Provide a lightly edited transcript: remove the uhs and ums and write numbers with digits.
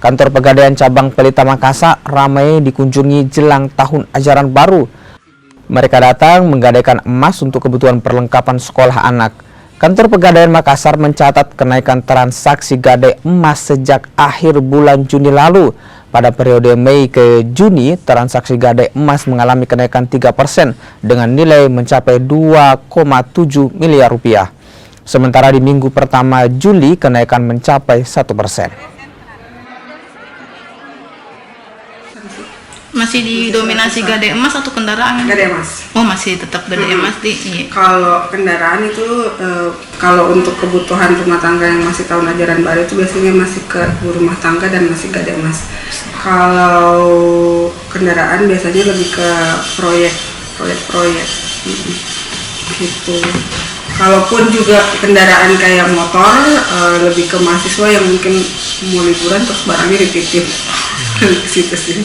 Kantor Pegadaian Cabang Pelita Makassar ramai dikunjungi jelang tahun ajaran baru. Mereka datang menggadaikan emas untuk kebutuhan perlengkapan sekolah anak. Kantor Pegadaian Makassar mencatat kenaikan transaksi gadai emas sejak akhir bulan Juni lalu. Pada periode Mei ke Juni, transaksi gadai emas mengalami kenaikan 3% dengan nilai mencapai 2,7 miliar rupiah. Sementara di minggu pertama Juli, kenaikan mencapai 1%. Masih didominasi gadai emas atau kendaraan? Gadai emas. Oh, masih tetap gadai emas di. Iya. Kalau kendaraan itu, kalau untuk kebutuhan rumah tangga yang masih tahun ajaran baru itu biasanya masih ke rumah tangga dan masih gadai emas. Kalau kendaraan biasanya lebih ke proyek. Gitu. Kalaupun juga kendaraan kayak motor, lebih ke mahasiswa yang mungkin mau liburan terus barangnya dititip ke situ sih.